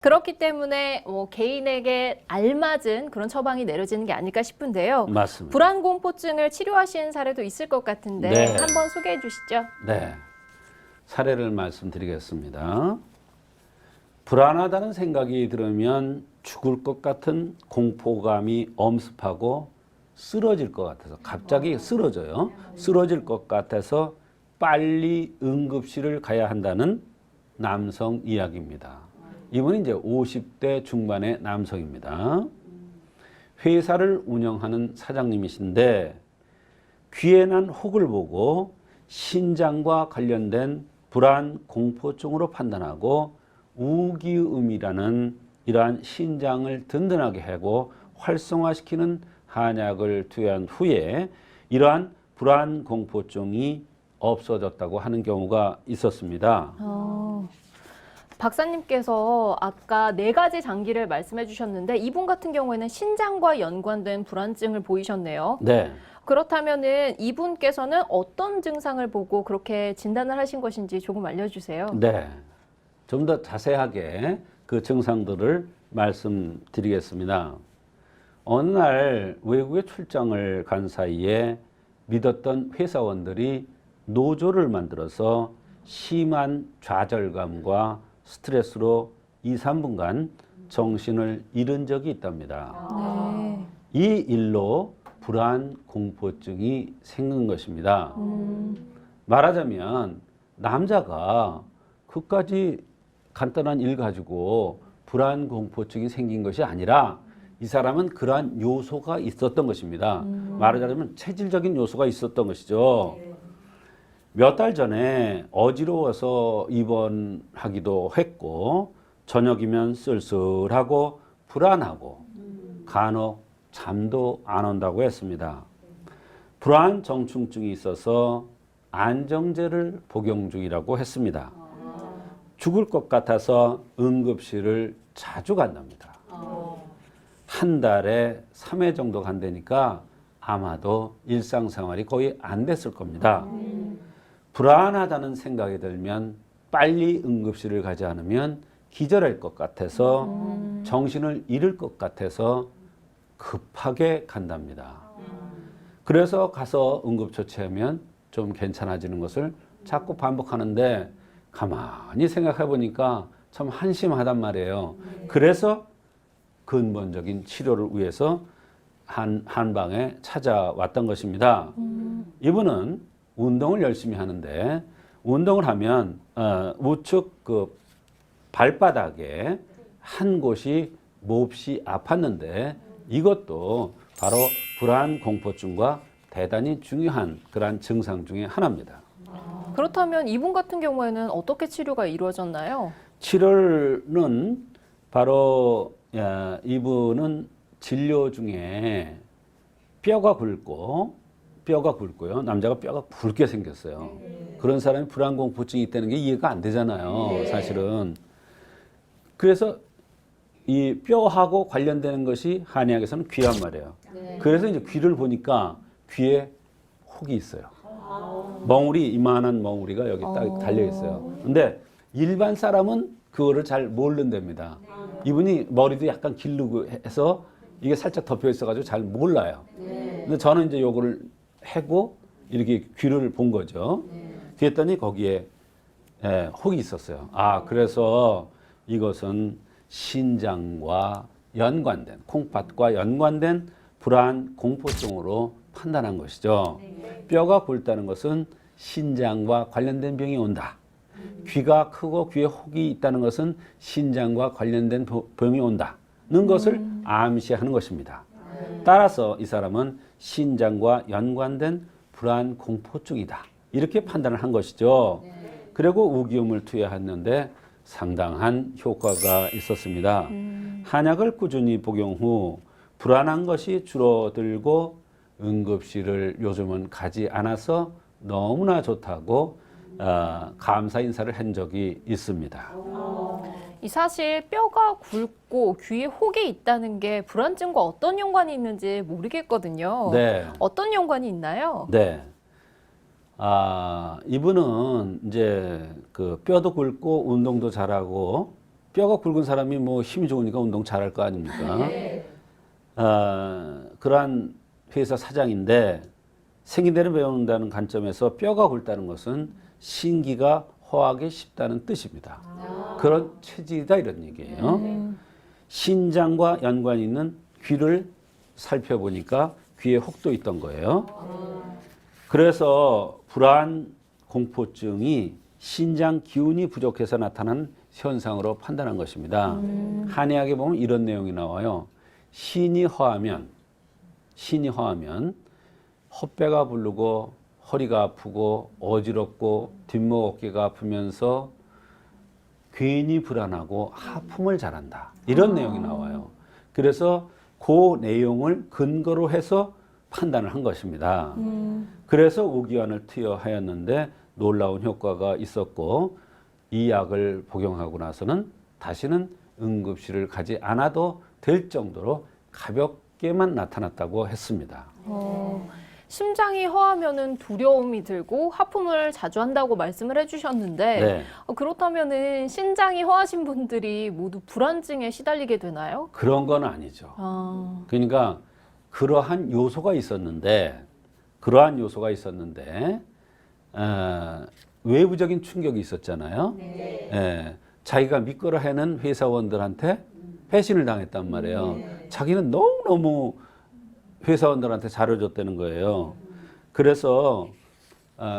그렇기 때문에 개인에게 알맞은 그런 처방이 내려지는 게 아닐까 싶은데요. 맞습니다. 불안공포증을 치료하신 사례도 있을 것 같은데 네. 한번 소개해 주시죠. 네. 사례를 말씀드리겠습니다. 불안하다는 생각이 들으면 죽을 것 같은 공포감이 엄습하고 쓰러질 것 같아서 갑자기 쓰러져요. 쓰러질 것 같아서 빨리 응급실을 가야 한다는 남성 이야기입니다. 이분은 이제 50대 중반의 남성입니다. 회사를 운영하는 사장님이신데 귀에 난 혹을 보고 신장과 관련된 불안 공포증으로 판단하고 우기음이라는 이러한 신장을 든든하게 하고 활성화시키는 한약을 투여한 후에 이러한 불안 공포증이 없어졌다고 하는 경우가 있었습니다. 박사님께서 아까 4가지 장기를 말씀해 주셨는데 이분 같은 경우에는 신장과 연관된 불안증을 보이셨네요. 네. 그렇다면은 이분께서는 어떤 증상을 보고 그렇게 진단을 하신 것인지 조금 알려주세요. 네. 좀 더 자세하게 그 증상들을 말씀드리겠습니다. 어느 날 외국에 출장을 간 사이에 믿었던 회사원들이 노조를 만들어서 심한 좌절감과 스트레스로 2, 3분간 정신을 잃은 적이 있답니다. 네. 이 일로 불안 공포증이 생긴 것입니다. 말하자면 남자가 그까지 간단한 일 가지고 불안 공포증이 생긴 것이 아니라 이 사람은 그러한 요소가 있었던 것입니다. 말하자면 체질적인 요소가 있었던 것이죠. 몇 달 전에 어지러워서 입원하기도 했고 저녁이면 쓸쓸하고 불안하고 간혹 잠도 안 온다고 했습니다. 불안 정충증이 있어서 안정제를 복용 중이라고 했습니다. 죽을 것 같아서 응급실을 자주 간답니다. 한 달에 3회 정도 간다니까 아마도 일상생활이 거의 안 됐을 겁니다. 불안하다는 생각이 들면 빨리 응급실을 가지 않으면 기절할 것 같아서 정신을 잃을 것 같아서 급하게 간답니다. 그래서 가서 응급처치하면 좀 괜찮아지는 것을 자꾸 반복하는데 가만히 생각해 보니까 참 한심하단 말이에요. 그래서 근본적인 치료를 위해서 한방에 찾아왔던 것입니다. 이분은 운동을 열심히 하는데 운동을 하면 우측 그 발바닥에 한 곳이 몹시 아팠는데 이것도 바로 불안 공포증과 대단히 중요한 그러한 증상 중에 하나입니다. 그렇다면 이분 같은 경우에는 어떻게 치료가 이루어졌나요? 치료는 바로 이분은 진료 중에 뼈가 굵고요. 남자가 뼈가 굵게 생겼어요. 그런 사람이 불안공포증이 있다는 게 이해가 안 되잖아요. 사실은. 그래서 이 뼈하고 관련되는 것이 한의학에서는 귀란 말이에요. 그래서 이제 귀를 보니까 귀에 혹이 있어요. 멍울이 이만한 멍울이가 여기 딱 달려 있어요. 근데 일반 사람은 그거를 잘 모른답니다. 이분이 머리도 약간 기르고 해서 이게 살짝 덮여 있어가지고 잘 몰라요. 근데 저는 이제 요거를 해고 이렇게 귀를 본 거죠. 그랬더니 거기에 혹이 있었어요. 그래서 이것은 신장과 연관된, 콩팥과 연관된 불안 공포증으로 판단한 것이죠. 뼈가 굵다는 것은 신장과 관련된 병이 온다. 귀가 크고 귀에 혹이 있다는 것은 신장과 관련된 병이 온다는 것을 암시하는 것입니다. 따라서 이 사람은 신장과 연관된 불안 공포증이다. 이렇게 판단을 한 것이죠. 그리고 우기음을 투여했는데 상당한 효과가 있었습니다. 한약을 꾸준히 복용 후 불안한 것이 줄어들고 응급실을 요즘은 가지 않아서 너무나 좋다고 감사 인사를 한 적이 있습니다. 이 사실 뼈가 굵고 귀에 혹이 있다는 게 불안증과 어떤 연관이 있는지 모르겠거든요. 네. 어떤 연관이 있나요? 네. 이분은 이제 그 뼈도 굵고 운동도 잘하고 뼈가 굵은 사람이 뭐 힘이 좋으니까 운동 잘할 거 아닙니까? 그러한 회사 사장인데 생긴 대로 배운다는 관점에서 뼈가 굵다는 것은 신기가 허하기 쉽다는 뜻입니다. 그런 체질이다 이런 얘기예요. 신장과 연관이 있는 귀를 살펴보니까 귀에 혹도 있던 거예요. 그래서 불안 공포증이 신장 기운이 부족해서 나타난 현상으로 판단한 것입니다. 한의학에 보면 이런 내용이 나와요. 신이 허하면 헛배가 부르고 허리가 아프고 어지럽고 뒷목 어깨가 아프면서 괜히 불안하고 하품을 잘한다. 이런 내용이 나와요. 그래서 그 내용을 근거로 해서 판단을 한 것입니다. 그래서 우기환을 투여하였는데 놀라운 효과가 있었고 이 약을 복용하고 나서는 다시는 응급실을 가지 않아도 될 정도로 가볍게만 나타났다고 했습니다. 심장이 허하면은 두려움이 들고 하품을 자주 한다고 말씀을 해주셨는데 네. 그렇다면은 신장이 허하신 분들이 모두 불안증에 시달리게 되나요? 그런 건 아니죠. 그러니까 그러한 요소가 있었는데 외부적인 충격이 있었잖아요. 예, 자기가 믿거라 하는 회사원들한테 배신을 당했단 말이에요. 자기는 너무너무 회사원들한테 잘해줬다는 거예요. 그래서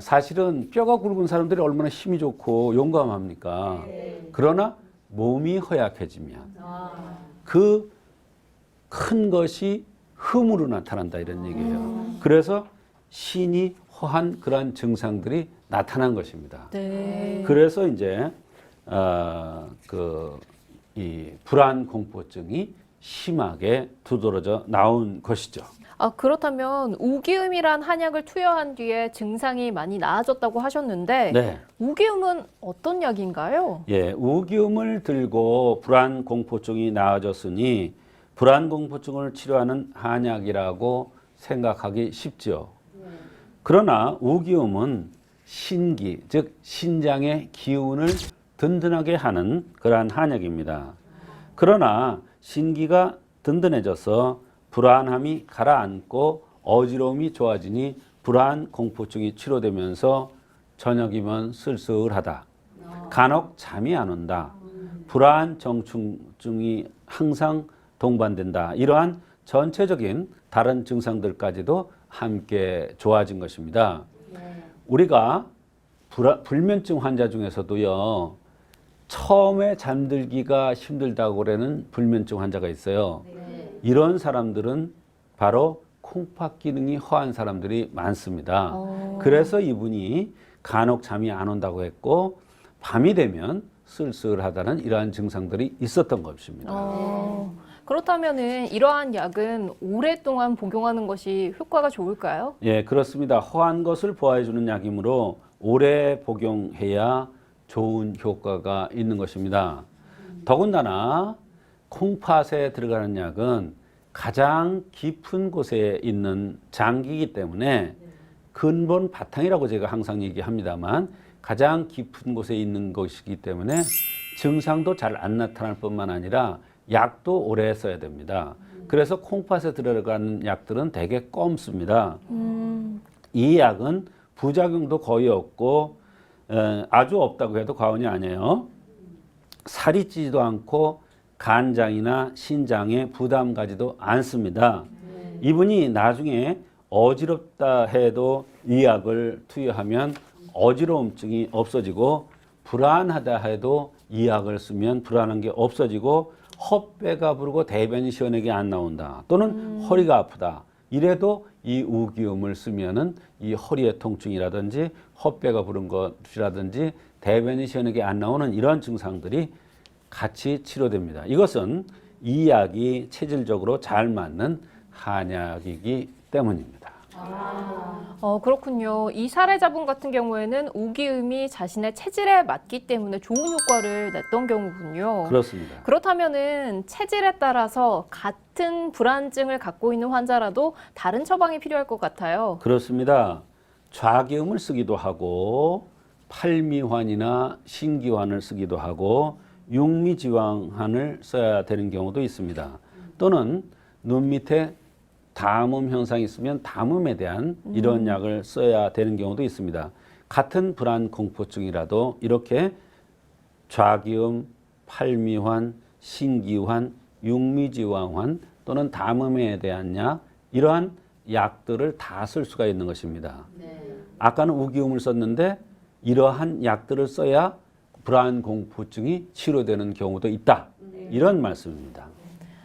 사실은 뼈가 굵은 사람들이 얼마나 힘이 좋고 용감합니까? 그러나 몸이 허약해지면 그 큰 것이 흠으로 나타난다 이런 얘기예요. 그래서 신이 허한 그러한 증상들이 나타난 것입니다. 네. 그래서 이제 이 불안 공포증이 심하게 두드러져 나온 것이죠. 그렇다면 우기음이란 한약을 투여한 뒤에 증상이 많이 나아졌다고 하셨는데 네. 우기음은 어떤 약인가요? 예, 우기음을 들고 불안 공포증이 나아졌으니 불안 공포증을 치료하는 한약이라고 생각하기 쉽죠. 그러나 우기음은 신기, 즉 신장의 기운을 든든하게 하는 그러한 한약입니다. 그러나 신기가 든든해져서 불안함이 가라앉고 어지러움이 좋아지니 불안 공포증이 치료되면서 저녁이면 쓸쓸하다. 간혹 잠이 안 온다. 불안 정충증이 항상 동반된다. 이러한 전체적인 다른 증상들까지도 함께 좋아진 것입니다. 우리가 불면증 환자 중에서도요. 처음에 잠들기가 힘들다고 그러는 불면증 환자가 있어요. 이런 사람들은 바로 콩팥 기능이 허한 사람들이 많습니다. 그래서 이분이 간혹 잠이 안 온다고 했고 밤이 되면 쓸쓸하다는 이러한 증상들이 있었던 것입니다. 그렇다면은 이러한 약은 오랫동안 복용하는 것이 효과가 좋을까요? 예, 그렇습니다. 허한 것을 보호해주는 약이므로 오래 복용해야 좋은 효과가 있는 것입니다. 더군다나 콩팥에 들어가는 약은 가장 깊은 곳에 있는 장기이기 때문에 근본 바탕이라고 제가 항상 얘기합니다만 가장 깊은 곳에 있는 것이기 때문에 증상도 잘 안 나타날 뿐만 아니라 약도 오래 써야 됩니다. 그래서 콩팥에 들어가는 약들은 되게 껌습니다. 이 약은 부작용도 거의 없고 아주 없다고 해도 과언이 아니에요. 살이 찌지도 않고 간장이나 신장에 부담 가지도 않습니다. 이분이 나중에 어지럽다 해도 이 약을 투여하면 어지러움증이 없어지고 불안하다 해도 이 약을 쓰면 불안한 게 없어지고 헛배가 부르고 대변이 시원하게 안 나온다. 또는 허리가 아프다. 이래도 이 우기음을 쓰면은 이 허리의 통증이라든지 헛배가 부른 것이라든지 대변이 시원하게 안 나오는 이러한 증상들이 같이 치료됩니다. 이것은 이 약이 체질적으로 잘 맞는 한약이기 때문입니다. 그렇군요. 이 사례자분 같은 경우에는 우기음이 자신의 체질에 맞기 때문에 좋은 효과를 냈던 경우군요. 그렇습니다. 그렇다면은 체질에 따라서 같은 불안증을 갖고 있는 환자라도 다른 처방이 필요할 것 같아요. 그렇습니다. 좌기음을 쓰기도 하고 팔미환이나 신기환을 쓰기도 하고 육미지왕환을 써야 되는 경우도 있습니다. 또는 눈 밑에 담음 현상이 있으면 담음에 대한 이런 약을 써야 되는 경우도 있습니다. 같은 불안 공포증이라도 이렇게 좌기음, 팔미환, 신기환, 육미지왕환 또는 담음에 대한 약 이러한 약들을 다 쓸 수가 있는 것입니다. 아까는 우기음을 썼는데 이러한 약들을 써야 불안 공포증이 치료되는 경우도 있다. 이런 말씀입니다.